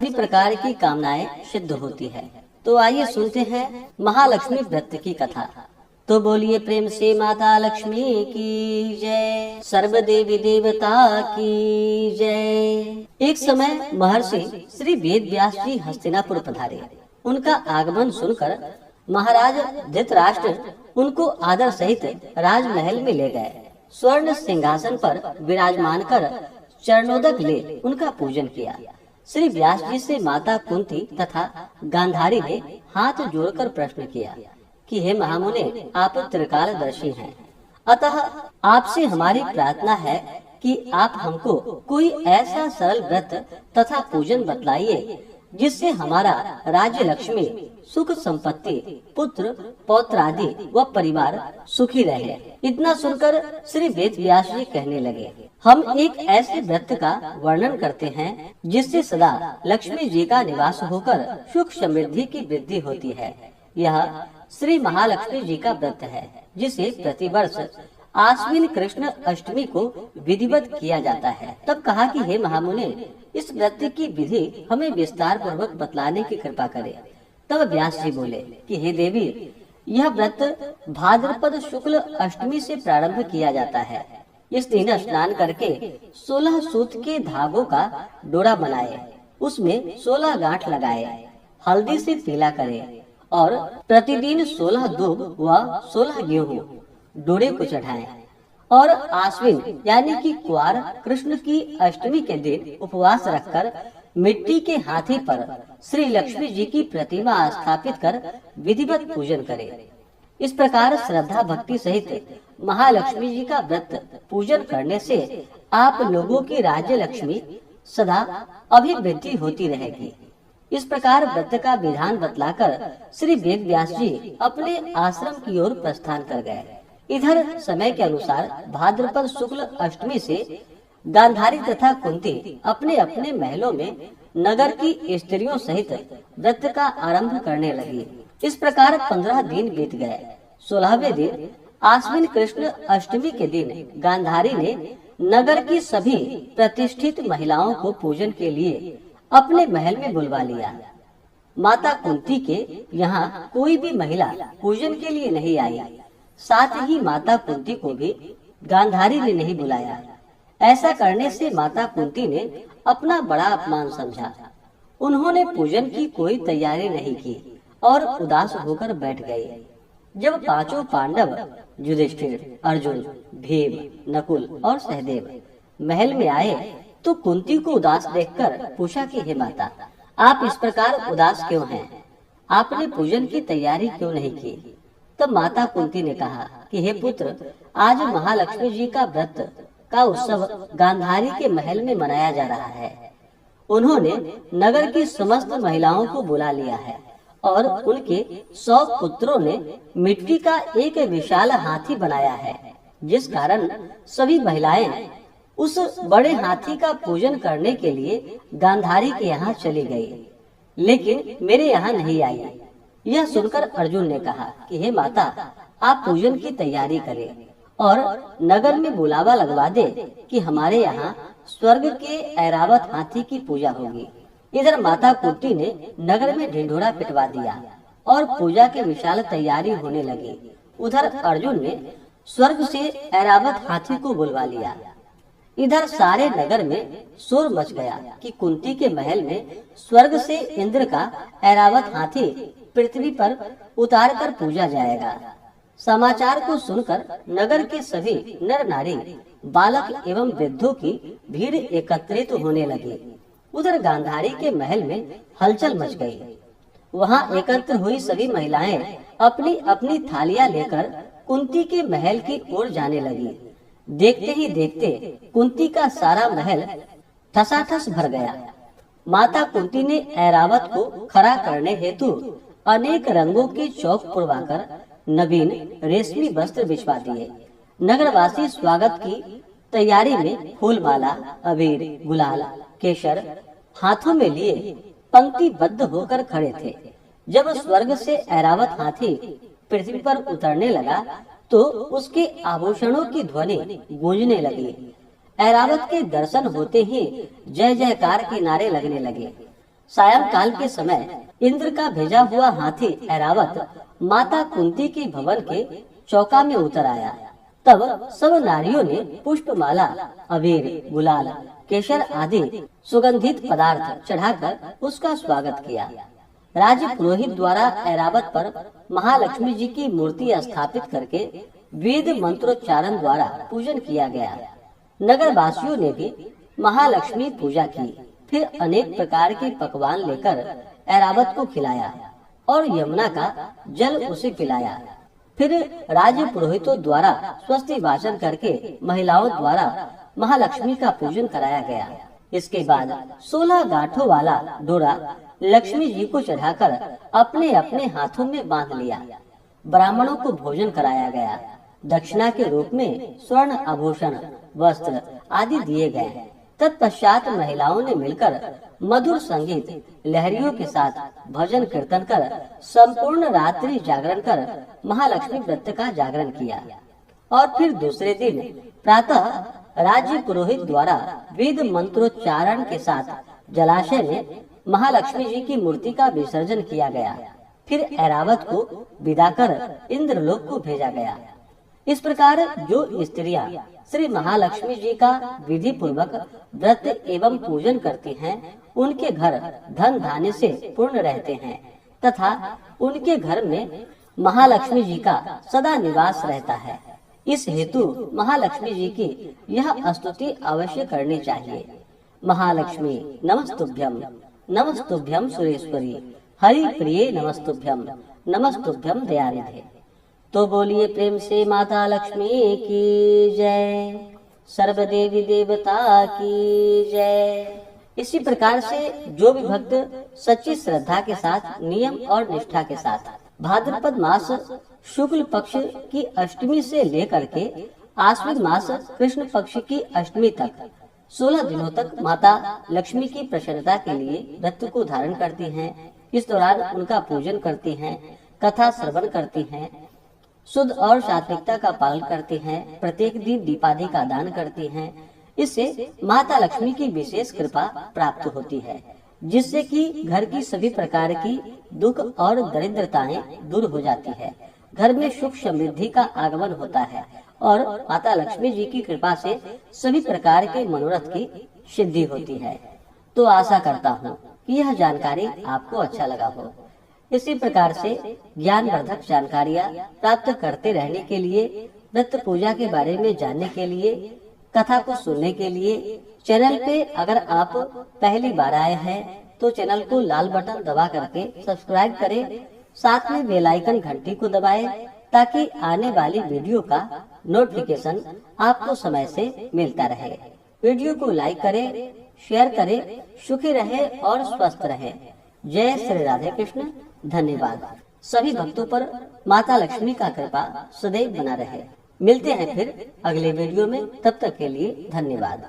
सभी प्रकार की कामनाएं सिद्ध होती है। तो आइए सुनते हैं महालक्ष्मी व्रत की कथा। तो बोलिए प्रेम से माता लक्ष्मी की जय, सर्व देवी देवता की जय। एक समय महर्षि श्री वेद व्यास जी हस्तिनापुर पधारे। उनका आगमन सुनकर महाराज धृतराष्ट्र उनको आदर सहित राजमहल में ले गए। स्वर्ण सिंहासन पर विराजमान कर चरणोदक ले उनका पूजन किया। श्री व्यास जी से माता कुंती तथा गांधारी ने हाथ जोड़कर प्रश्न किया कि हे महामुने, आप त्रिकालदर्शी हैं, अतः आपसे हमारी प्रार्थना है कि आप हमको कोई ऐसा सरल व्रत तथा पूजन बतलाइए जिससे हमारा राज्य लक्ष्मी, सुख संपत्ति, पुत्र पौत्र आदि व परिवार सुखी रहे। इतना सुनकर श्री वेद व्यास जी कहने लगे, हम एक ऐसे व्रत का वर्णन करते हैं जिससे सदा लक्ष्मी जी का निवास होकर सुख समृद्धि की वृद्धि होती है। यह श्री महालक्ष्मी जी का व्रत है जिसे प्रतिवर्ष आश्विन कृष्ण अष्टमी को विधिवत किया जाता है। तब कहा कि हे महामुने, इस व्रत की विधि हमें विस्तार पूर्वक बतलाने की कृपा करे। तब व्यास जी बोले कि हे देवी, यह व्रत भाद्रपद शुक्ल अष्टमी से प्रारंभ किया जाता है। इस दिन स्नान करके 16 सूत के धागों का डोरा बनाए, उसमें 16 गांठ लगाए, हल्दी से पीला करे और प्रतिदिन 16 दूब व 16 गेहूं डोरे को चढ़ाएं और आश्विन यानी कि कुआर कृष्ण की अष्टमी के दिन उपवास रखकर मिट्टी के हाथी पर श्री लक्ष्मी जी की प्रतिमा स्थापित कर विधिवत पूजन करें। इस प्रकार श्रद्धा भक्ति सहित महालक्ष्मी जी का व्रत पूजन करने से आप लोगों की राज्य लक्ष्मी सदा अभिवृद्धि होती रहेगी। इस प्रकार व्रत का विधान बतलाकर श्री वेद व्यास जी अपने आश्रम की ओर प्रस्थान कर गए। इधर समय के अनुसार भाद्रपद शुक्ल अष्टमी से गांधारी तथा कुंती अपने अपने महलों में नगर की स्त्रियों सहित व्रत का आरंभ करने लगी। इस प्रकार 15 दिन बीत गए। 16वें दिन आश्विन कृष्ण अष्टमी के दिन गांधारी ने नगर की सभी प्रतिष्ठित महिलाओं को पूजन के लिए अपने महल में बुलवा लिया। माता कुंती के यहाँ कोई भी महिला पूजन के लिए नहीं आई। साथ ही माता कुंती को भी गांधारी ने नहीं बुलाया। ऐसा करने से माता कुंती ने अपना बड़ा अपमान समझा। उन्होंने पूजन की कोई तैयारी नहीं की और उदास होकर बैठ गए। जब पांचों पांडव युधिष्ठिर, अर्जुन, भीम, नकुल और सहदेव महल में आए तो कुंती को उदास देखकर पूछा कि हे माता, आप इस प्रकार उदास क्यों हैं? आपने पूजन की तैयारी क्यों नहीं की? तब माता कुंती ने कहा कि हे पुत्र, आज महालक्ष्मी जी का व्रत का उत्सव गांधारी के महल में मनाया जा रहा है। उन्होंने नगर की समस्त महिलाओं को बुला लिया है और उनके 100 पुत्रों ने मिट्टी का एक विशाल हाथी बनाया है, जिस कारण सभी महिलाएं उस बड़े हाथी का पूजन करने के लिए गांधारी के यहाँ चली गई, लेकिन मेरे यहाँ नहीं आई। यह सुनकर अर्जुन ने कहा कि हे माता, आप पूजन की तैयारी करें और नगर में बुलावा लगवा दे कि हमारे यहाँ स्वर्ग के ऐरावत हाथी की पूजा होगी। इधर माता कुंती ने नगर में ढिंढोरा पिटवा दिया और पूजा की विशाल तैयारी होने लगी। उधर अर्जुन ने स्वर्ग से ऐरावत हाथी को बुलवा लिया। इधर सारे नगर में शोर मच गया कि कुंती के महल में स्वर्ग से इंद्र का ऐरावत हाथी पृथ्वी पर उतार कर पूजा जाएगा। समाचार को सुनकर नगर के सभी नर नारी, बालक एवं वृद्धों की भीड़ एकत्रित होने लगी। उधर गांधारी के महल में हलचल मच गई। वहां एकत्र हुई सभी महिलाएं अपनी अपनी थालियां लेकर कुंती के महल की ओर जाने लगी। देखते ही देखते कुंती का सारा महल ठसाठस भर गया। माता कुंती ने ऐरावत को खड़ा करने हेतु अनेक रंगों के चौक पुरवाकर नवीन रेशमी वस्त्र बिछवा दिए। नगरवासी स्वागत की तैयारी में फूल माला, अबीर, गुलाल, केसर हाथों में लिए पंक्तिबद्ध होकर खड़े थे। जब स्वर्ग से ऐरावत हाथी पृथ्वी पर उतरने लगा तो उसके आभूषणों की ध्वनि गूंजने लगी। ऐरावत के दर्शन होते ही जय जयकार के नारे लगने लगे। सायंकाल के समय इंद्र का भेजा हुआ हाथी ऐरावत माता कुंती के भवन के चौका में उतर आया। तब सब नारियों ने पुष्पमाला, अबीर, गुलाल, केसर आदि सुगंधित पदार्थ चढ़ाकर उसका स्वागत किया। राज पुरोहित द्वारा ऐरावत पर महालक्ष्मी जी की मूर्ति स्थापित करके वेद मंत्रोच्चारण द्वारा पूजन किया गया। नगर वासियों ने भी महालक्ष्मी पूजा की। फिर अनेक प्रकार के पकवान लेकर ऐरावत को खिलाया और यमुना का जल उसे पिलाया। फिर राज पुरोहितों द्वारा स्वस्ति वाचन करके महिलाओं द्वारा महालक्ष्मी का पूजन कराया गया। इसके बाद 16 गांठों वाला डोरा लक्ष्मी जी को चढ़ाकर अपने अपने हाथों में बांध लिया। ब्राह्मणों को भोजन कराया गया। दक्षिणा के रूप में स्वर्ण आभूषण, वस्त्र आदि दिए गए। तत्पश्चात महिलाओं ने मिलकर मधुर संगीत, लहरियों के साथ भजन कीर्तन कर संपूर्ण रात्रि जागरण कर महालक्ष्मी व्रत का जागरण किया। और फिर दूसरे दिन प्रातः राज्य पुरोहित द्वारा वेद मंत्रोच्चारण के साथ जलाशय में महालक्ष्मी जी की मूर्ति का विसर्जन किया गया। फिर ऐरावत को विदा कर इंद्रलोक को भेजा गया। इस प्रकार जो स्त्रियां श्री महालक्ष्मी जी का विधि पूर्वक व्रत एवं पूजन करती हैं, उनके घर धन धान्य से पूर्ण रहते हैं तथा उनके घर में महालक्ष्मी जी का सदा निवास रहता है। इस हेतु महालक्ष्मी जी की यह स्तुति अवश्य करनी चाहिए। महालक्ष्मी नमस्तुभ्यम, नमस्तुभ्यम सुरेश्वरी, हरि प्रिये नमस्तुभ्यम, नमस्तुभ्यम दयानिधे। तो बोलिए प्रेम से माता लक्ष्मी की जय, सर्व देवी देवता की जय। इसी प्रकार से जो भी भक्त सच्ची श्रद्धा के साथ, नियम और निष्ठा के साथ भाद्रपद मास शुक्ल पक्ष की अष्टमी से लेकर के आश्विन मास कृष्ण पक्ष की अष्टमी तक 16 दिनों तक माता लक्ष्मी की प्रसन्नता के लिए व्रत को धारण करती हैं। इस दौरान उनका पूजन करती हैं, कथा श्रवण करती हैं, शुद्ध और सात्विकता का पालन करती हैं, प्रत्येक दिन दीपादि का दान करती हैं। इससे माता लक्ष्मी की विशेष कृपा प्राप्त होती है, जिससे कि घर की सभी प्रकार की दुख और दरिद्रताएं दूर हो जाती है। घर में सुख समृद्धि का आगमन होता है और माता लक्ष्मी जी की कृपा से सभी प्रकार के मनोरथ की सिद्धि होती है। तो आशा करता हूँ कि यह जानकारी आपको अच्छा लगा हो। इसी प्रकार से ज्ञानवर्धक जानकारियाँ प्राप्त करते रहने के लिए, व्रत पूजा के बारे में जानने के लिए, कथा को सुनने के लिए चैनल पे अगर आप पहली बार आए हैं तो चैनल को लाल बटन दबा करके सब्सक्राइब करें। साथ में बेल आइकन घंटी को दबाएं ताकि आने वाली वीडियो का नोटिफिकेशन आपको समय से मिलता रहे। वीडियो को लाइक करें, शेयर करें। सुखी रहे और स्वस्थ रहे। जय श्री राधे कृष्ण। धन्यवाद। सभी भक्तों पर माता लक्ष्मी का कृपा सदैव बना रहे। मिलते हैं फिर अगले वीडियो में, तब तक के लिए धन्यवाद।